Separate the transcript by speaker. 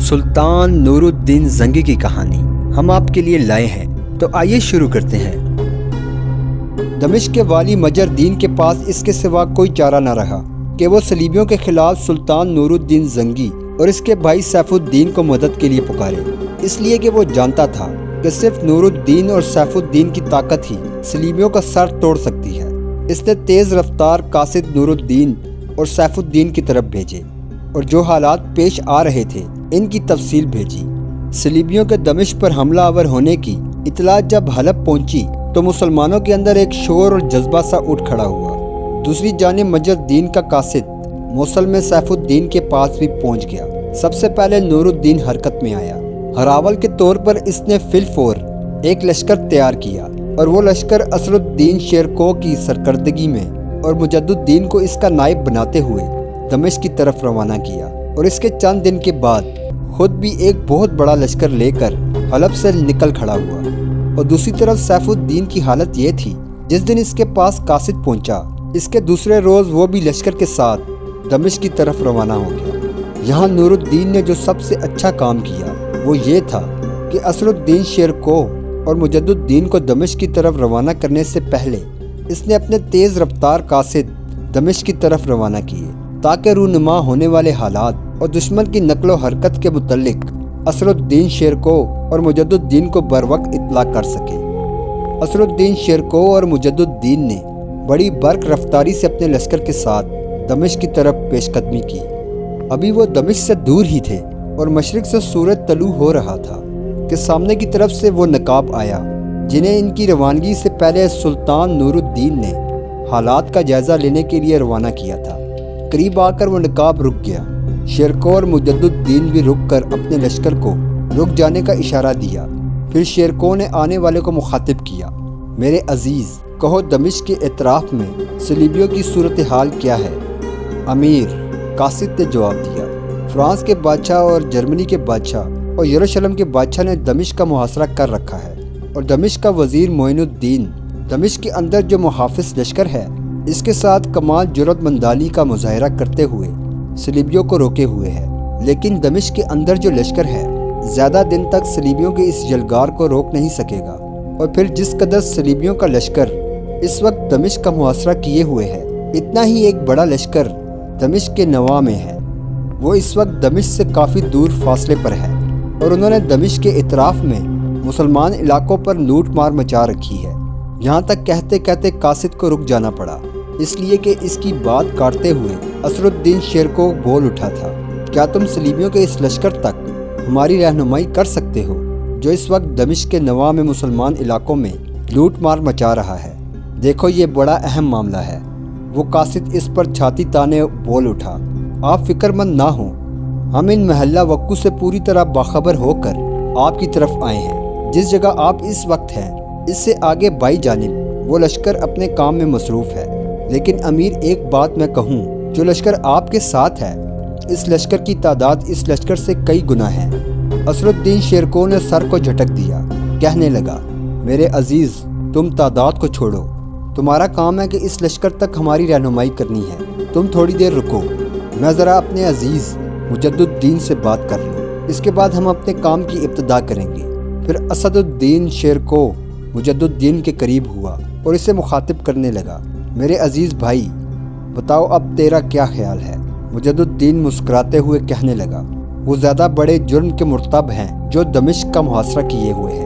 Speaker 1: सुल्तान नूरुद्दीन जंगी की कहानी हम आपके लिए लाए हैं, तो आइए शुरू करते हैं। दमिश्क के वाली मजर-दीन के पास इसके सिवा कोई चारा न रहा कि वो सलीबियों के खिलाफ सुल्तान नूरुद्दीन जंगी और इसके भाई सैफुद्दीन को मदद के लिए पुकारे, इसलिए कि वो जानता था कि सिर्फ नूरुद्दीन और सैफुद्दीन की ताकत ही सलीबियों का सर तोड़ सकती है। इसने तेज़ रफ्तार कासिद नूरुद्दीन और सैफुद्दीन की तरफ भेजे और जो हालात पेश आ रहे थे इनकी तफसील भेजी। सलीबियों के दमिश्क पर हमला आवर होने की इतला जब हलब पहुंची तो मुसलमानों के अंदर एक शोर और जज्बा सा उठ खड़ा हुआ। दूसरी जानिब मजर-दीन का कासिद मोसल में सैफुद्दीन के पास भी पहुंच गया। सबसे पहले नूरुद्दीन हरकत में आया। हरावल के तौर पर इसने फिलफोर एक लश्कर तैयार किया और वो लश्कर असरुद्दीन शेरकोह की सरकर्दगी में और मुजद्दुद्दीन को इसका नायब बनाते हुए दमिश्क की तरफ रवाना किया और इसके चंद दिन के बाद खुद भी एक बहुत बड़ा लश्कर लेकर हलब से निकल खड़ा हुआ। और दूसरी तरफ सैफुद्दीन की हालत ये थी, जिस दिन इसके पास कासिद पहुंचा इसके दूसरे रोज़ वो भी लश्कर के साथ दमिश्क की तरफ रवाना हो गया। यहाँ नूरुद्दीन ने जो सबसे अच्छा काम किया वो ये था कि असरुद्दीन शेरकोह और मुजद्दुद्दीन को दमिश्क की तरफ रवाना करने से पहले इसने अपने तेज़ रफ्तार कासिद दमिश्क की तरफ रवाना किए, ताकि रूनुमा होने वाले हालात और दुश्मन की नकलो हरकत के मुतल्लिक असरुद्दीन शेरकोह और मुजद्दुद्दीन को बरवक्त इत्तला कर सके। असरुद्दीन शेरकोह और मुजद्दुद्दीन ने बड़ी बर्क रफ्तारी से अपने लश्कर के साथ दमिश्क की तरफ पेशकदमी की। अभी वो दमिश्क से दूर ही थे और मशरिक से सूरज तलू हो रहा था कि सामने की तरफ से वो नकाब आया, जिन्हें इनकी रवानगी से पहले सुल्तान नूरुद्दीन ने हालात का जायज़ा लेने के लिए रवाना किया था। करीब आकर वो नकाब रुक गया। शेरकोह और मुजद्दुद्दीन भी रुक कर अपने लश्कर को रुक जाने का इशारा दिया। फिर शेरकोह ने आने वाले को मुखातिब किया, मेरे अजीज़, कहो दमिश्क के एतराफ़ में सलीबियों की सूरत हाल क्या है? अमीर, कासिद ने जवाब दिया, फ्रांस के बादशाह और जर्मनी के बादशाह और यरूशलेम के बादशाह ने दमिश्क का मुहासरा कर रखा है और दमिश्क का वज़ीर मोइनुद्दीन दमिश्क के अंदर जो मुहाफ़िज़ लश्कर है इसके साथ कमाल जुर्रतमंदानी का मुजाहरा करते हुए सलीबियों को रोके हुए है। लेकिन दमिश्क के अंदर जो लश्कर है ज़्यादा दिन तक सलीबियों के इस जलगार को रोक नहीं सकेगा। और फिर जिस कदर सलीबियों का लश्कर इस वक्त दमिश्क का मुहासरा किए हुए है, इतना ही एक बड़ा लश्कर दमिश्क के नवा में है। वो इस वक्त दमिश्क से काफ़ी दूर फासले पर है और उन्होंने दमिश्क के इतराफ़ में मुसलमान इलाकों पर लूट मार मचा रखी है। यहाँ तक कहते कहते कासिद को रुक जाना पड़ा, इसलिए कि इसकी बात काटते हुए असरुद्दीन शेरकोह बोल उठा था, क्या तुम सलीबियों के इस लश्कर तक हमारी रहनुमाई कर सकते हो जो इस वक्त दमिश्क के नवा में मुसलमान इलाकों में लूट मार मचा रहा है? देखो ये बड़ा अहम मामला है। वो कासिद इस पर छाती ताने बोल उठा, आप फिक्रमंद ना हो, हम इन महल्ला वक्कू से पूरी तरह बाखबर होकर आपकी तरफ आए हैं। जिस जगह आप इस वक्त हैं इससे आगे बाई जानिब वो लश्कर अपने काम में मसरूफ़ है। लेकिन अमीर, एक बात मैं कहूँ, जो लश्कर आपके साथ है इस लश्कर की तादाद इस लश्कर से कई गुना है। असरुद्दीन शेरकोह ने सर को झटक दिया, कहने लगा, मेरे अजीज़, तुम तादाद को छोड़ो, तुम्हारा काम है कि इस लश्कर तक हमारी रहनुमाई करनी है। तुम थोड़ी देर रुको, मैं ज़रा अपने अजीज़ मुजद्दुद्दीन से बात कर लूँ, इसके बाद हम अपने काम की इब्तिदा करेंगे। फिर असदुद्दीन शेरकोह मुजद्दुद्दीन के करीब हुआ और इसे मुखातिब करने लगा, मेरे अजीज़ भाई, बताओ अब तेरा क्या ख्याल है? मुजद्दुद्दीन मुस्कुराते हुए कहने लगा, वो ज़्यादा बड़े जुर्म के मुर्तकब हैं जो दमिश्क का मुहासरा किए हुए हैं।